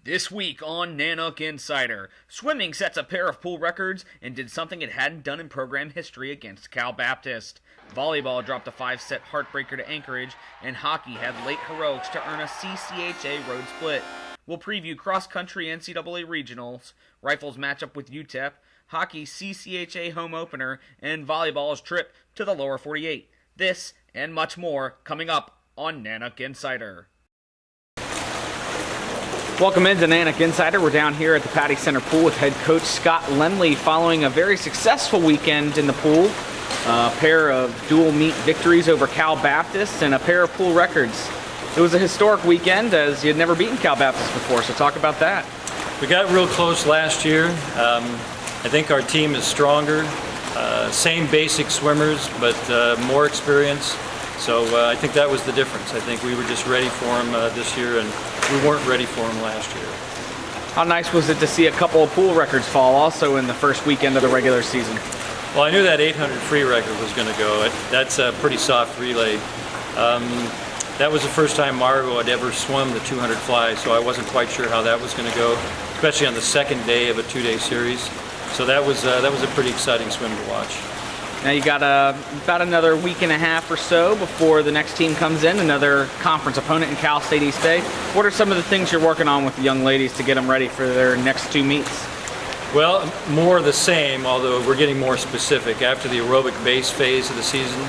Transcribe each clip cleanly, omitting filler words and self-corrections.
This week on Nanook Insider, swimming sets a pair of pool records and did something it hadn't done in program history against Cal Baptist. Volleyball dropped a 5-set heartbreaker to Anchorage, and hockey had late heroics to earn a CCHA road split. We'll preview cross-country NCAA regionals, rifles matchup with UTEP, hockey CCHA home opener, and volleyball's trip to the lower 48. This and much more coming up on Nanook Insider. Welcome into Nanook Insider. We're down here at the Patty Center pool with head coach Scott Lemley following a very successful weekend in the pool. A pair of dual meet victories over Cal Baptist and a pair of pool records. It was a historic weekend as you had never beaten Cal Baptist before, so talk about that. We got real close last year. I think our team is stronger. Same basic swimmers, but more experience. So I think that was the difference. I think we were just ready for them this year, and we weren't ready for them last year. How nice was it to see a couple of pool records fall also in the first weekend of the regular season? Well, I knew that 800 free record was going to go. That's a pretty soft relay. That was the first time Margot had ever swum the 200 fly, so I wasn't quite sure how that was going to go, especially on the second day of a two-day series. So that was a pretty exciting swim to watch. Now you got about another week and a half or so before the next team comes in, another conference opponent in Cal State East Bay. What are some of the things you're working on with the young ladies to get them ready for their next two meets? Well, more of the same, although we're getting more specific. After the aerobic base phase of the season,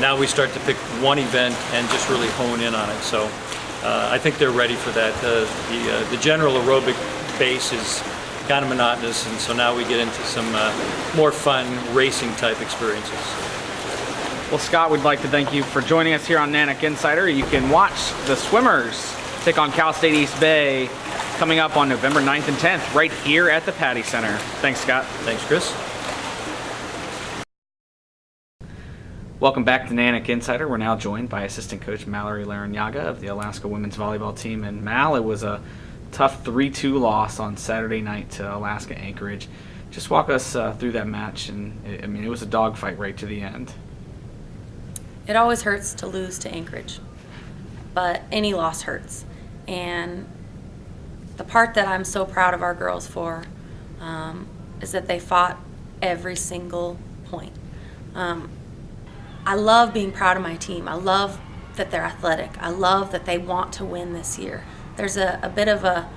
now we start to pick one event and just really hone in on it. So I think they're ready for that. The general aerobic base is kind of monotonous, and so now we get into some more fun racing type experiences. Well, Scott, we'd like to thank you for joining us here on Nanook Insider. You can watch the swimmers take on Cal State East Bay coming up on November 9th and 10th right here at the Patty Center. Thanks, Scott. Thanks, Chris. Welcome back to Nanook Insider. We're now joined by assistant coach Mallory Larranaga of the Alaska women's volleyball team. And Mal, it was a tough 3-2 loss on Saturday night to Alaska Anchorage. Just walk us through that match, and it was a dogfight right to the end. It always hurts to lose to Anchorage, but any loss hurts. And the part that I'm so proud of our girls for is that they fought every single point. I love being proud of my team. I love that they're athletic. I love that they want to win this year. There's a bit of a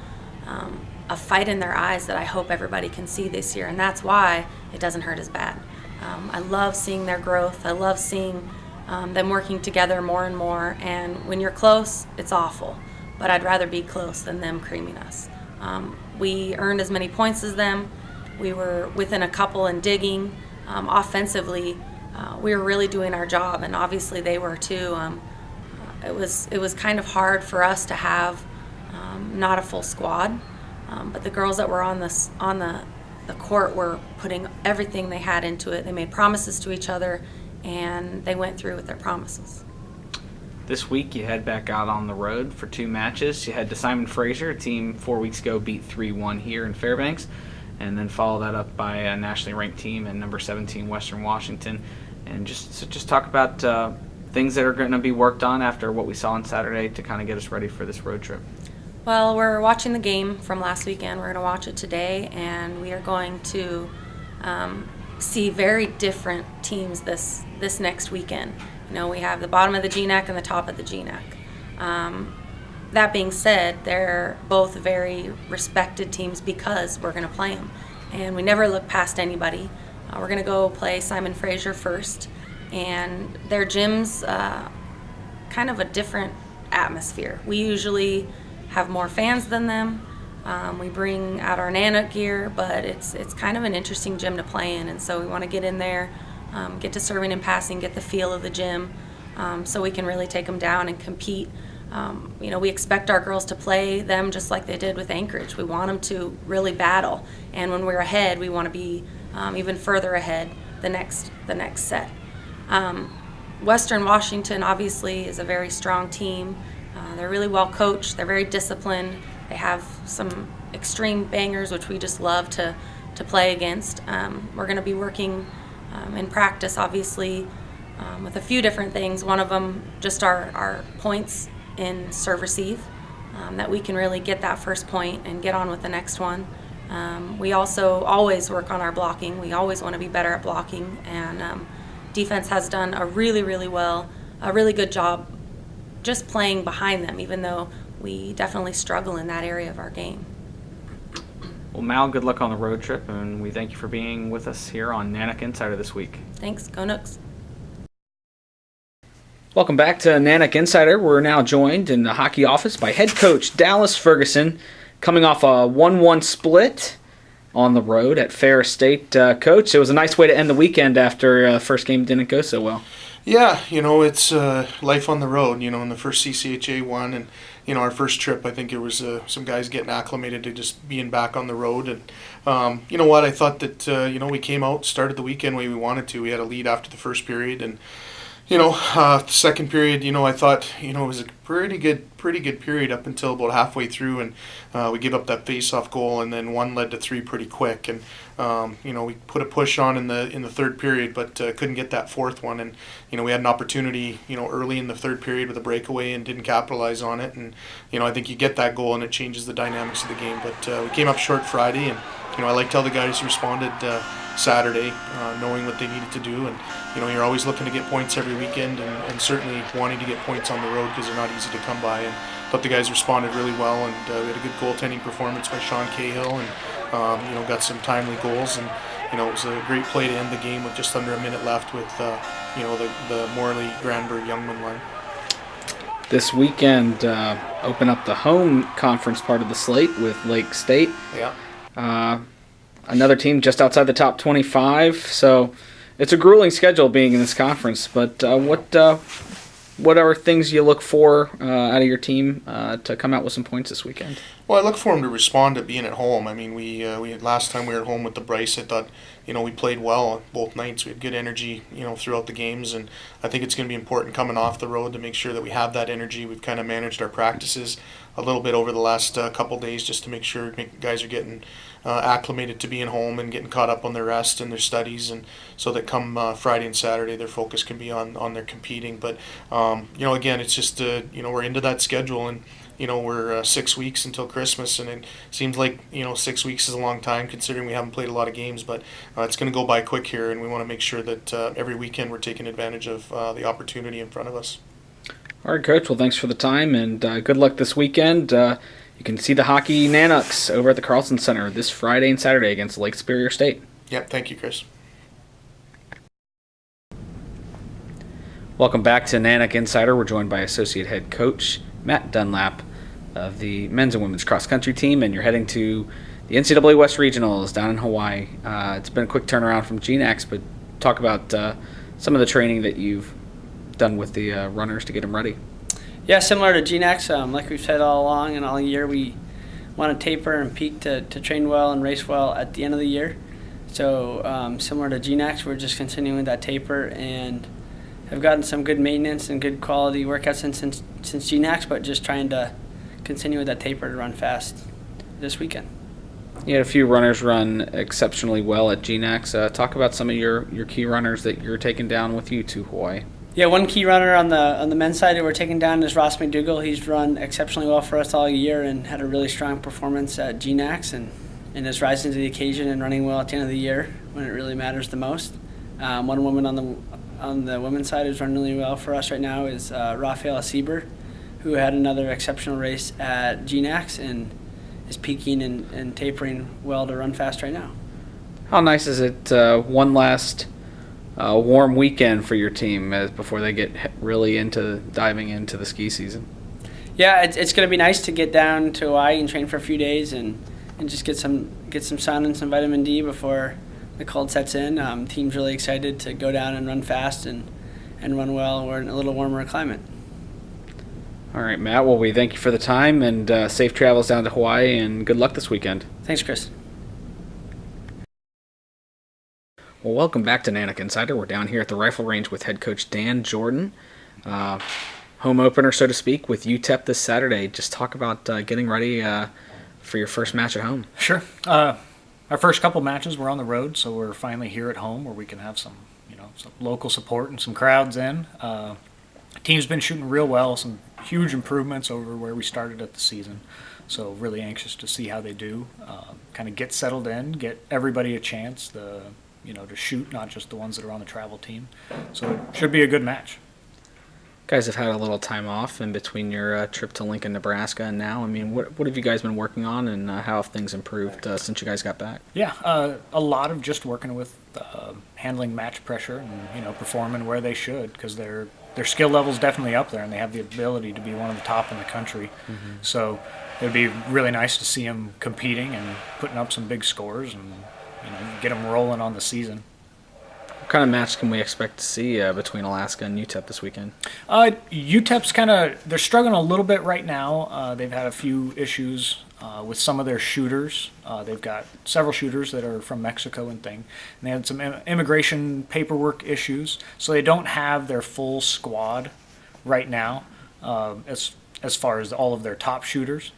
fight in their eyes that I hope everybody can see this year, and that's why it doesn't hurt as bad. I love seeing their growth. I love seeing them working together more and more, and when you're close, it's awful, but I'd rather be close than them creaming us. We earned as many points as them. We were within a couple in digging. Offensively, we were really doing our job, and obviously they were too. It was kind of hard for us to have not a full squad, but the girls that were on the court were putting everything they had into it. They made promises to each other, and they went through with their promises. This week you head back out on the road for two matches. You head to Simon Fraser, a team 4 weeks ago beat 3-1 here in Fairbanks, and then follow that up by a nationally ranked team in number 17 Western Washington. And just talk about things that are going to be worked on after what we saw on Saturday to kind of get us ready for this road trip. Well, we're watching the game from last weekend. We're going to watch it today, and we are going to see very different teams this next weekend. You know, we have the bottom of the GNAC and the top of the GNAC. That being said, they're both very respected teams because we're going to play them, and we never look past anybody. We're going to go play Simon Fraser first, and their gym's kind of a different atmosphere. We usually have more fans than them. We bring out our Nanook gear, but it's kind of an interesting gym to play in, and so we want to get in there, get to serving and passing, get the feel of the gym, so we can really take them down and compete. We expect our girls to play them just like they did with Anchorage. We want them to really battle, and when we're ahead, we want to be even further ahead the next set. Western Washington obviously is a very strong team. They're really well coached. They're very disciplined. They have some extreme bangers, which we just love to play against. We're going to be working in practice, obviously, with a few different things. One of them, just our points in serve receive. that we can really get that first point and get on with the next one. We also always work on our blocking. We always want to be better at blocking, and defense has done a really good job just playing behind them, even though we definitely struggle in that area of our game. Well, Mal, good luck on the road trip, and we thank you for being with us here on Nanook Insider this week. Thanks. Go Nooks. Welcome back to Nanook Insider. We're now joined in the hockey office by head coach Dallas Ferguson, coming off a 1-1 split on the road at Ferris State. Coach, it was a nice way to end the weekend after the first game didn't go so well. Yeah, it's life on the road, in the first CCHA one, and, our first trip, I think it was some guys getting acclimated to just being back on the road. And you know what, I thought that, we came out, started the weekend the way we wanted to. We had a lead after the first period, and, the second period, I thought, it was a pretty good period up until about halfway through, and we gave up that face-off goal, and then one led to three pretty quick, and we put a push on in the third period, but couldn't get that fourth one, and we had an opportunity, early in the third period with a breakaway and didn't capitalize on it, and I think you get that goal and it changes the dynamics of the game, but we came up short Friday, and I liked how the guys responded Saturday, knowing what they needed to do, and you're always looking to get points every weekend, and certainly wanting to get points on the road because they're not easy to come by, and thought the guys responded really well, and we had a good goaltending performance by Sean Cahill, and got some timely goals, and it was a great play to end the game with just under a minute left with the Morley Granberg Youngman line. This weekend open up the home conference part of the slate with Lake State. Yeah. Another team just outside the top 25, so it's a grueling schedule being in this conference, but what are things you look for out of your team to come out with some points this weekend? Well, I look for them to respond to being at home. I mean, we last time we were at home with the Bryce, I thought, we played well both nights. We had good energy, throughout the games, and I think it's going to be important coming off the road to make sure that we have that energy. We've kind of managed our practices a little bit over the last couple days just to make sure guys are getting acclimated to being home and getting caught up on their rest and their studies, and so that come Friday and Saturday their focus can be on their competing. But again, it's just we're into that schedule, and we're 6 weeks until Christmas, and it seems like 6 weeks is a long time considering we haven't played a lot of games, but it's going to go by quick here, and we want to make sure that every weekend we're taking advantage of the opportunity in front of us. All right, Coach. Well, thanks for the time, and good luck this weekend. You can see the Hockey Nanooks over at the Carlson Center this Friday and Saturday against Lake Superior State. Yep, thank you, Chris. Welcome back to Nanook Insider. We're joined by Associate Head Coach Matt Dunlap of the men's and women's cross-country team, and you're heading to the NCAA West Regionals down in Hawaii. It's been a quick turnaround from GNAX, but talk about some of the training that you've done with the runners to get them ready. Yeah, similar to GNAX, like we've said all along and all year, we want to taper and peak to train well and race well at the end of the year. So similar to GNAX, we're just continuing that taper and have gotten some good maintenance and good quality workouts since GNAX, but just trying to continue with that taper to run fast this weekend. You had a few runners run exceptionally well at GNAX. Talk about some of your key runners that you're taking down with you to Hawaii. Yeah, one key runner on the men's side that we're taking down is Ross McDougall. He's run exceptionally well for us all year and had a really strong performance at GNAX and is rising to the occasion and running well at the end of the year when it really matters the most. One woman on the women's side who's running really well for us right now is Rafaela Sieber, who had another exceptional race at GNAX and is peaking and tapering well to run fast right now. How nice is it one last warm weekend for your team before they get really diving into the ski season? Yeah, it's going to be nice to get down to Hawaii and train for a few days and just get some sun and some vitamin D before the cold sets in. Team's really excited to go down and run fast and run well. We're in a little warmer climate. All right, Matt. Well, we thank you for the time and safe travels down to Hawaii, and good luck this weekend. Thanks, Chris. Well, welcome back to Nanook Insider. We're down here at the rifle range with head coach Dan Jordan. Home opener, so to speak, with UTEP this Saturday. Just talk about getting ready for your first match at home. Sure. Our first couple matches were on the road, so we're finally here at home where we can have some local support and some crowds in. team's been shooting real well, some huge improvements over where we started at the season. So really anxious to see how they do. Kind of get settled in, get everybody a chance to shoot, not just the ones that are on the travel team. So it should be a good match. Guys have had a little time off in between your trip to Lincoln, Nebraska, and now. I mean, what have you guys been working on, and how have things improved since you guys got back? Yeah, a lot of just working with handling match pressure and performing where they should, because their skill level's definitely up there, and they have the ability to be one of the top in the country. Mm-hmm. So it'd be really nice to see them competing and putting up some big scores and get them rolling on the season. What kind of match can we expect to see between Alaska and UTEP this weekend? UTEP's they're struggling a little bit right now. They've had a few issues with some of their shooters. They've got several shooters that are from Mexico and thing. And they had some immigration paperwork issues, so they don't have their full squad right now as far as all of their top shooters.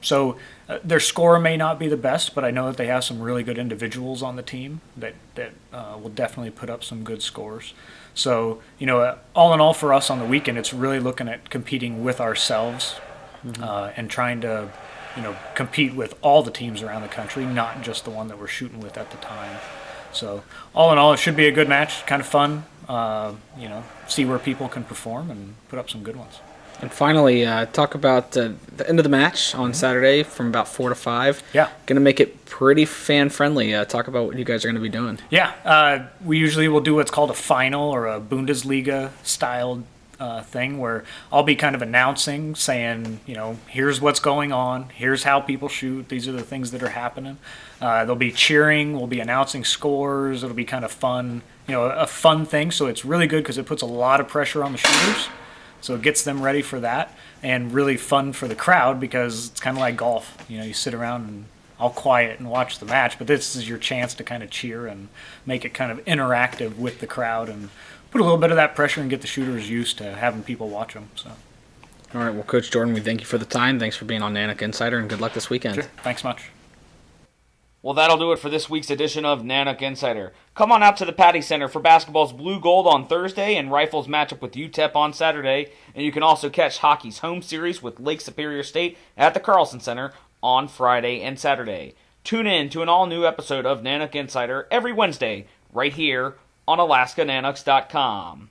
So their score may not be the best, but I know that they have some really good individuals on the team that will definitely put up some good scores. So, all in all for us on the weekend, it's really looking at competing with ourselves and trying to, compete with all the teams around the country, not just the one that we're shooting with at the time. So all in all, it should be a good match, kind of fun, see where people can perform and put up some good ones. And finally, talk about the end of the match on Saturday from about 4 to 5. Yeah. Going to make it pretty fan-friendly. Talk about what you guys are going to be doing. Yeah. We usually will do what's called a final or a Bundesliga-styled thing where I'll be kind of announcing, saying, here's what's going on. Here's how people shoot. These are the things that are happening. They'll be cheering. We'll be announcing scores. It'll be kind of fun, a fun thing. So it's really good because it puts a lot of pressure on the shooters. So it gets them ready for that, and really fun for the crowd because it's kind of like golf. You sit around and all quiet and watch the match, but this is your chance to kind of cheer and make it kind of interactive with the crowd and put a little bit of that pressure and get the shooters used to having people watch them. So. All right, well, Coach Jordan, we thank you for the time. Thanks for being on Nanook Insider, and good luck this weekend. Sure. Thanks much. Well, that'll do it for this week's edition of Nanook Insider. Come on out to the Patty Center for basketball's Blue Gold on Thursday and Rifles matchup with UTEP on Saturday. And you can also catch hockey's home series with Lake Superior State at the Carlson Center on Friday and Saturday. Tune in to an all-new episode of Nanook Insider every Wednesday right here on AlaskaNanooks.com.